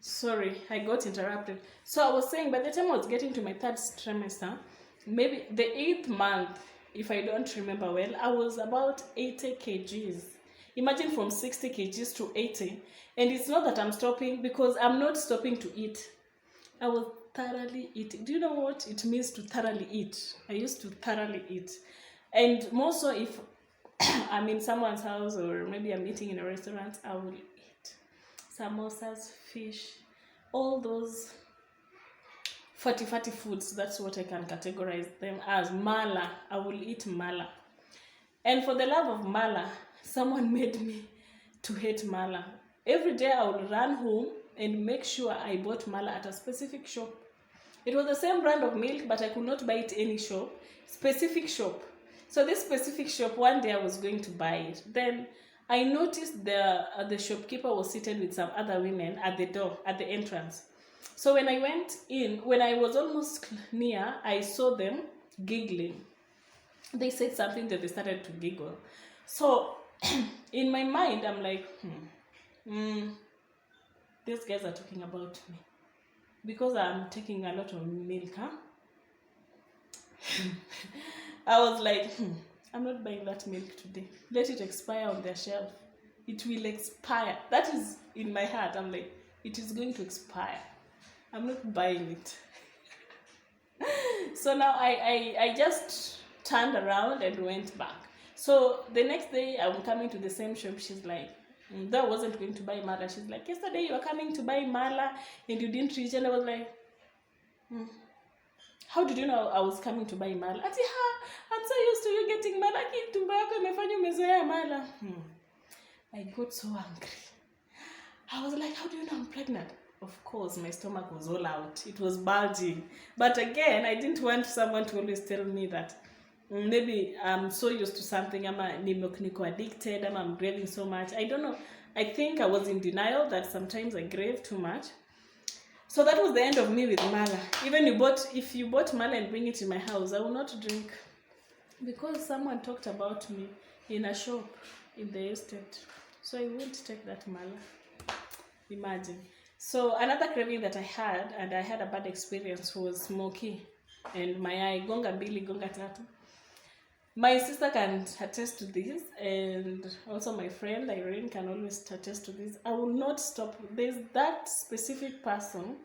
Sorry, I got interrupted. So I was saying, by the time I was getting to my third trimester, maybe the 8th month, if I don't remember well, I was about 80 kgs. Imagine from 60 kgs to 80. And it's not that I'm stopping, because I'm not stopping to eat. I was thoroughly eating. Do you know what it means to thoroughly eat? I used to thoroughly eat. And more so if I'm in someone's house or maybe I'm eating in a restaurant, I will eat samosas, fish, all those fatty foods. That's what I can categorize them as. Mala, I will eat mala. And for the love of mala, someone made me to hate mala. Every day I would run home and make sure I bought mala at a specific shop. It was the same brand of milk, but I could not buy it any shop. Specific shop. So this specific shop, one day I was going to buy it. Then I noticed the shopkeeper was seated with some other women at the door, at the entrance. So when I went in, when I was almost near, I saw them giggling. They said something that they started to giggle. So in my mind, I'm like, these guys are talking about me because I'm taking a lot of milk, huh? I was like, I'm not buying that milk today. Let it expire on their shelf. It will expire. That is in my heart. I'm like, it is going to expire. I'm not buying it. So now I just turned around and went back. So the next day I'm coming to the same shop. She's like, that wasn't going to buy mala. She's like, yesterday you were coming to buy mala and you didn't reach. And I was like, how did you know I was coming to buy mala? Ati, I'm so used to you getting mala. Tumbo yako imefanya umezoea mala. I got so angry. I was like, how do you know I'm pregnant? Of course, my stomach was all out. It was bulging. But again, I didn't want someone to always tell me that maybe I'm so used to something, I'm addicted, I'm craving so much. I don't know. I think I was in denial that sometimes I crave too much. So that was the end of me with mala. Even if you bought mala and bring it in my house, I will not drink. Because someone talked about me in a shop in the estate. So I won't take that mala. Imagine. So another craving that I had, and I had a bad experience, was smoky. And my eye, gonga mbili, gonga tatu. My sister can attest to this, and also my friend Irene can always attest to this. I will not stop. There's that specific person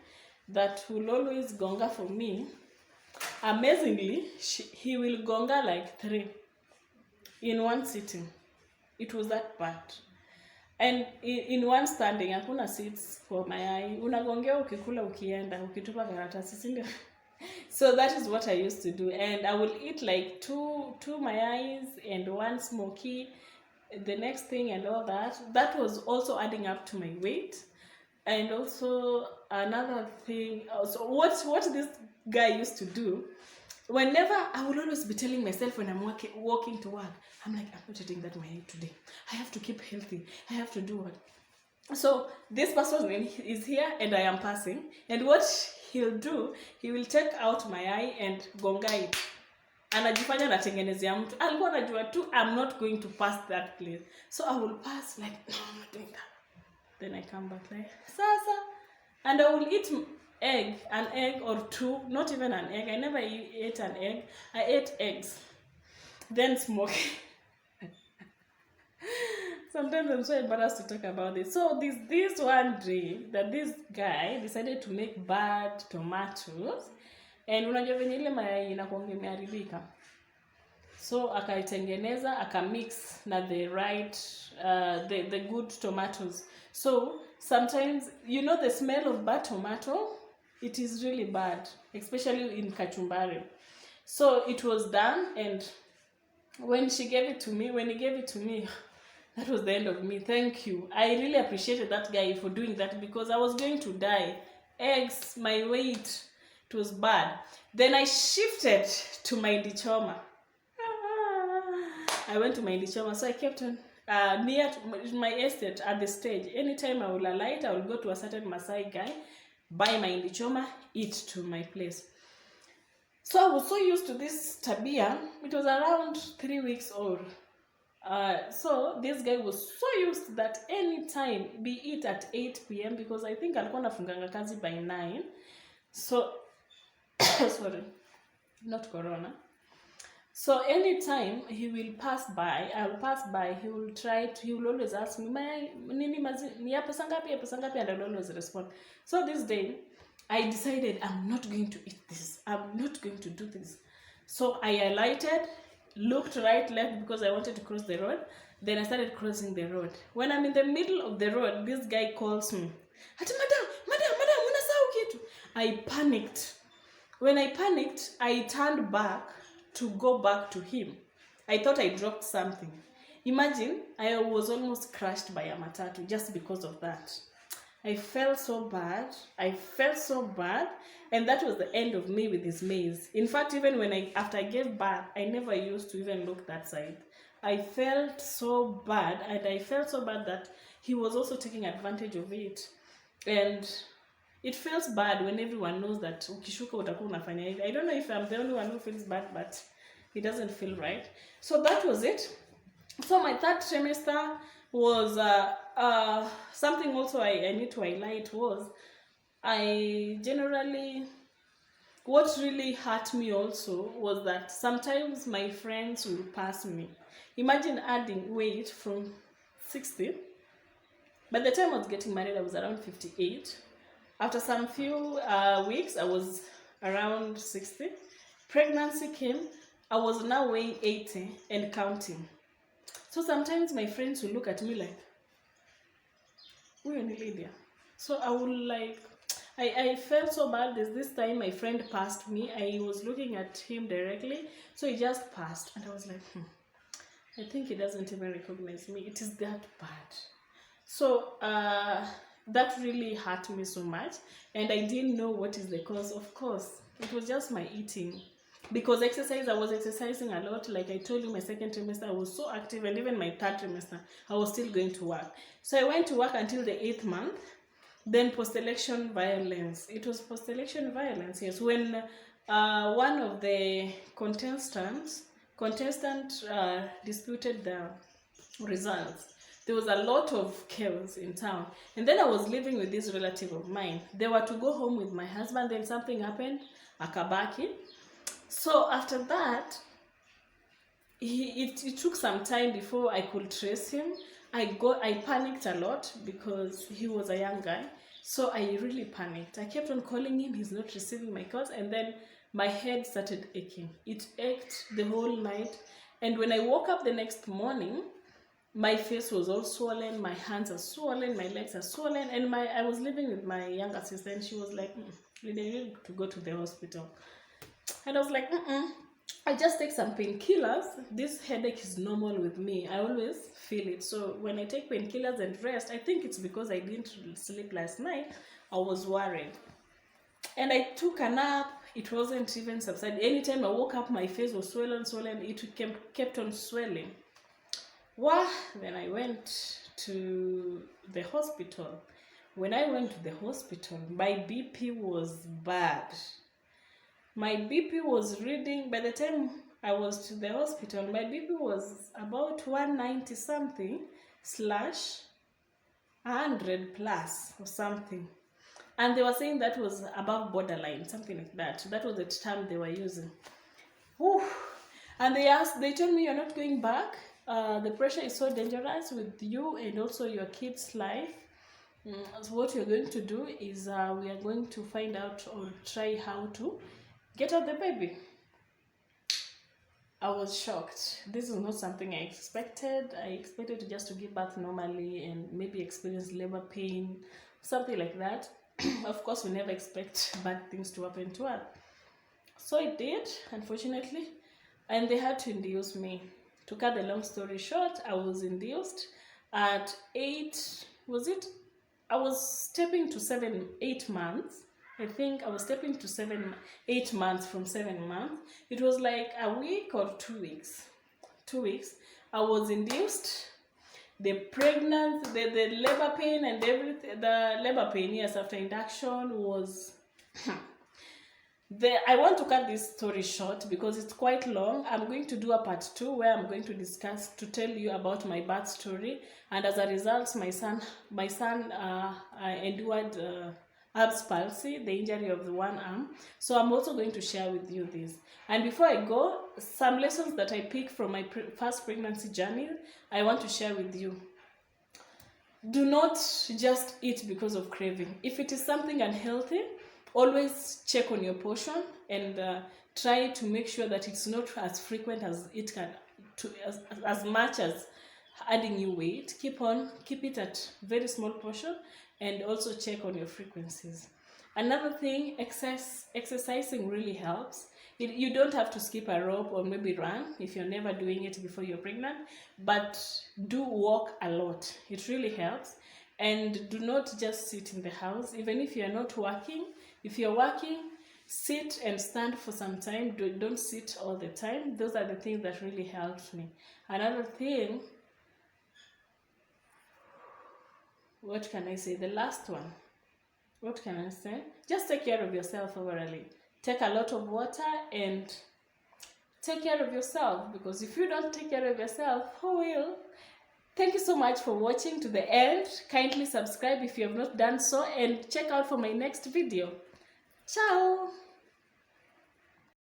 that will always gonga for me. Amazingly, he will gonga like 3 in one sitting. It was that bad. And in one standing, hakuna seats for my eye. Unagongea ukikula ukienda, ukitupa karatasi, si ndio? So that is what I used to do. And I will eat like two mayais and one smoky, the next thing and all that. That was also adding up to my weight. And also another thing, so what this guy used to do, whenever I would always be telling myself when I'm walking to work, I'm like, I'm not eating that mayai today. I have to keep healthy. I have to do what? So this person is here and I am passing. And what he'll do, he will take out my eye and gonga it. Anajifanya natengenezea mtu. Alikuwa anajua tu, I'm not going to pass that place. So I will pass like, no, I'm not doing that. Then I come back like, sasa. And I will eat an egg or 2, not even an egg. I never ate an egg. I ate eggs. Then smoke. Sometimes I'm so embarrassed to talk about this. So this one day that this guy decided to make bad tomatoes, and unajua venye ile mayai inakuwa imeharibika. So akaitengeneza, akamix na the right the good tomatoes. So sometimes, you know, the smell of bad tomato, it is really bad, especially in kachumbari. So it was done, and when he gave it to me, that was the end of me. Thank you. I really appreciated that guy for doing that, because I was going to die. Eggs, my weight, it was bad. Then I shifted to my Mahindi I went to my Mahindi so I kept on near my estate at the stage. Anytime I will alight, I will go to a certain Maasai guy, buy my Mahindi, eat to my place. So I was so used to this tabia. It was around 3 weeks old. So this guy was so used that any time, be it at 8 p.m, because I think alikuwa nafunganga kazi by 9. So sorry, not corona. So anytime he will pass by, I'll pass by, he will always ask me, nini mazi, ni ya pesa ngapi, and I'll always respond. So this day, I decided I'm not going to eat this. I'm not going to do this. So I alighted, looked right, left, because I wanted to cross the road. Then I started crossing the road. When I'm in the middle of the road, this guy calls me. Ati, madam, unasahau kitu. I panicked. When I panicked, I turned back to go back to him. I thought I dropped something. Imagine, I was almost crushed by a matatu just because of that. I felt so bad. And that was the end of me with his maze. In fact, even after I gave birth, I never used to even look that side. I felt so bad, and I felt so bad that he was also taking advantage of it. And it feels bad when everyone knows that ukishuka utakuwa unafanya hivi. I don't know if I'm the only one who feels bad, but it doesn't feel right. So that was it. So my third trimester was something also I need to highlight was what really hurt me also was that sometimes my friends will pass me. Imagine adding weight from 60. By the time I was getting married, I was around 58. After some few weeks, I was around 60. Pregnancy came. I was now weighing 80 and counting. So sometimes my friends will look at me like, we're in Lydia. So I would like, I felt so bad. This time my friend passed me. I was looking at him directly. So he just passed. And I was like, I think he doesn't even recognize me. It is that bad. So that really hurt me so much. And I didn't know what is the cause. Of course, it was just my eating. Because I was exercising a lot. Like I told you, my second trimester, I was so active. And even my third trimester, I was still going to work. So I went to work until the 8th month. Then post-election violence. It was post-election violence, yes. When one of the contestant disputed the results, there was a lot of chaos in town. And then I was living with this relative of mine. They were to go home with my husband. Then something happened, akabaki. So after that, it took some time before I could trace him. I panicked a lot because he was a young guy. So I really panicked. I kept on calling him. He's not receiving my calls. And then my head started aching. It ached the whole night. And when I woke up the next morning, my face was all swollen. My hands are swollen. My legs are swollen. And I was living with my younger sister. And she was like, you need to go to the hospital. And I was like, I just take some painkillers. This headache is normal with me. I always feel it. So when I take painkillers and rest, I think it's because I didn't sleep last night. I was worried. And I took a nap. It wasn't even subsided. Anytime I woke up, my face was swollen. It kept on swelling. Then I went to the hospital. When I went to the hospital, my BP was bad. My BP was reading, by the time I was to the hospital, my BP was about 190 something / 100 plus or something. And they were saying that was above borderline, something like that. That was the term they were using. Whew. And they told me, you're not going back. The pressure is so dangerous with you and also your kid's life. So what you're going to do is we are going to find out or try how to get out the baby. I was shocked. This is not something I expected. I expected just to give birth normally and maybe experience labor pain, something like that. Of course, we never expect bad things to happen to us. So it did, unfortunately. And they had to induce me. To cut the long story short, I was induced at 8, was it? I was stepping to 8 months. I think I was stepping to 8 months from 7 months. It was like a week or 2 weeks. 2 weeks. I was induced. The pregnancy, the labor pain and everything, the labor pain, yes, after induction was, I want to cut this story short because it's quite long. I'm going to do a part 2 where I'm going to tell you about my birth story, and as a result, my son endured Erb's palsy, the injury of the one arm. So I'm also going to share with you this. And before I go, some lessons that I picked from my first pregnancy journey, I want to share with you. Do not just eat because of craving. If it is something unhealthy, always check on your portion and try to make sure that it's not as frequent as it can, as much as adding you weight. Keep it at very small portion, and also check on your frequencies. Another thing, exercising really helps. You don't have to skip a rope or maybe run if you're never doing it before you're pregnant, but do walk a lot. It really helps. And do not just sit in the house, even if you're not working. If you're working, sit and stand for some time. Don't sit all the time. Those are the things that really helped me. Another thing, what can I say? The last one. What can I say? Just take care of yourself overall. Take a lot of water and take care of yourself, because if you don't take care of yourself, who will? Thank you so much for watching to the end. Kindly subscribe if you have not done so, and check out for my next video. Ciao!